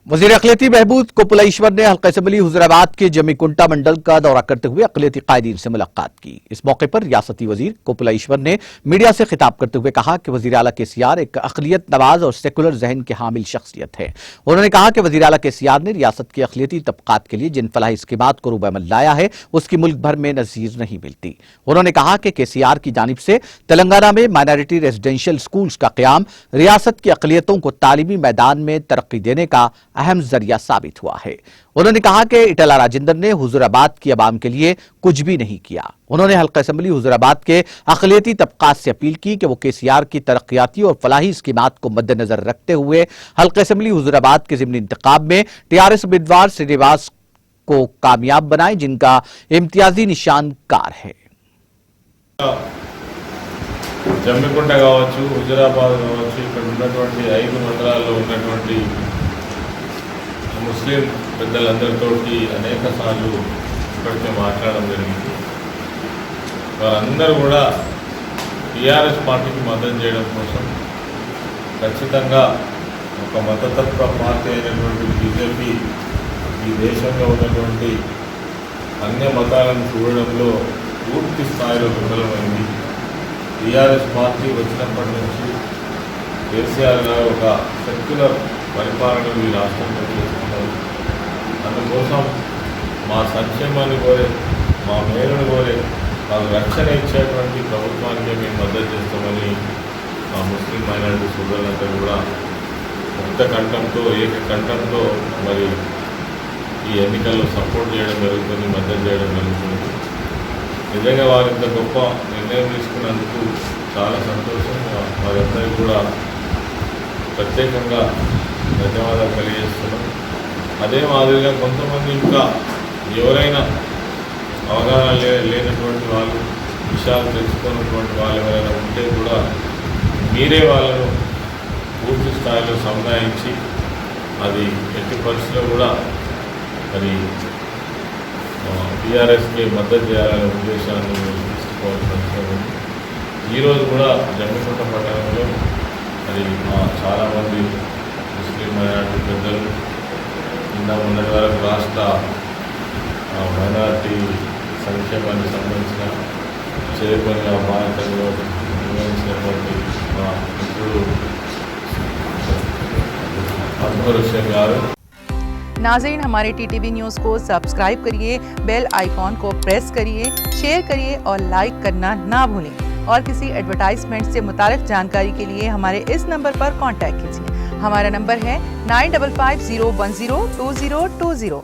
वज़ीर अक़लियती बहबूद कोपुला ईश्वर ने हल्का असम्बली हुज़ूराबाद के जमीकुंटा मंडल का दौरा करते हुए अक़लियती कायदीन से मुलाकात की। इस मौके पर रियासती वज़ीर कोपुला ईश्वर ने मीडिया से खिताब करते हुए कहा कि वज़ीर आला केसीआर एक अक़लियत नवाज और सेकुलर ज़हन के हामिल शख्सियत है। उन्होंने कहा कि वज़ीर आला केसीआर ने रियासत के अक़लियती तबक़ात के लिए जिन फलाही स्कीमात को रूब अमल लाया है उसकी मुल्क भर में नज़ीर नहीं मिलती। उन्होंने कहा कि केसीआर की जानिब से तेलंगाना में माइनॉरिटी रेजिडेंशियल स्कूल्स का क़याम रियासत की अक़लियतों को तालीमी मैदान में तरक्की देने का अहम जरिया साबित हुआ है। उन्होंने कहा कि इटला राजेंद्र ने हुज़ूराबाद की अवाम के लिए कुछ भी नहीं किया। उन्होंने हल्का असम्बली हुज़ूराबाद के अक़लियती तबक़ात से अपील की कि वो केसीआर की तरक्याती और फलाही स्कीमात को मद्देनजर रखते हुए हल्का असम्बली हुज़ूराबाद के ज़िमनी इंतखाब में टीआरएस उम्मीदवार श्रीनिवास को कामयाब बनाए, जिनका इम्तियाजी निशान कार है। జమ్మికుంట కావచ్చు, హుజురాబాద్ కావచ్చు, ఇక్కడ ఉన్నటువంటి 5 మండలాల్లో ఉన్నటువంటి ముస్లిం పెద్దలందరితోటి అనేక సార్లు ఇప్పటికే మాట్లాడడం జరిగింది. వారందరూ కూడా టీఆర్ఎస్ పార్టీకి మద్దతు చేయడం కోసం ఖచ్చితంగా ఒక మతతత్వ పార్టీ అయినటువంటి బీజేపీ ఈ దేశంలో ఉన్నటువంటి అన్య మతాలను చూడడంలో పూర్తి స్థాయిలో విఫలమైంది. టీఆర్ఎస్ పార్టీ వచ్చినప్పటి నుంచి కేసీఆర్ గారు ఒక సెక్యులర్ పరిపాలన ఈ రాష్ట్రంలో చేస్తున్నారు. అందుకోసం మా సంక్షేమాన్ని కోరే, మా మేలును కోరే, మాకు రక్షణ ఇచ్చేటువంటి ప్రభుత్వానికి మేము మద్దతు చేస్తామని మా ముస్లిం మైనారిటీ సోదరులంతా కూడా ముక్త కంఠంతో, ఏకకంఠంతో మరి ఈ ఎన్నికల్లో సపోర్ట్ చేయడం జరుగుతుంది, మద్దతు చేయడం జరుగుతుంది. నిజంగా వారు ఇంత గొప్ప నిర్ణయం తీసుకున్నందుకు చాలా సంతోషం. వారందరికీ కూడా ప్రత్యేకంగా ధన్యవాదాలు తెలియజేస్తున్నాం. అదే మాదిరిగా కొంతమంది ఇంకా ఎవరైనా అవగాహన లేనటువంటి వాళ్ళు, విషయాలు తెలుసుకున్నటువంటి వాళ్ళు ఎవరైనా ఉంటే కూడా మీరే వాళ్ళను పూర్తి స్థాయిలో సముదాయించి అది ఎట్టి పరిస్థితుల్లో కూడా మరి టీఆర్ఎస్కి మద్దతు చేయాలనే ఉద్దేశాన్ని తీసుకోవాల్సిన అవసరం ఉంది. ఈరోజు కూడా జమ్మికుంట పట్టణంలో మరి చాలామంది ముస్లిం మైనారిటీ పెద్దలు మొన్నటి వరకు రాష్ట్ర మైనారిటీ సంక్షేమానికి సంబంధించిన చైర్మన్గా బాధ్యతలో నిర్వహించినటువంటి మా మిత్రుడు అక్బర్ హుస్సేన్ గారు. नाज़रीन, हमारे टीटीवी न्यूज़ को सब्सक्राइब करिए, बेल आइकॉन को प्रेस करिए, शेयर करिए और लाइक करना ना भूलें। और किसी एडवर्टाइजमेंट से मुताल्लिक़ जानकारी के लिए हमारे इस नंबर पर कांटेक्ट कीजिए। हमारा नंबर है 9550102020।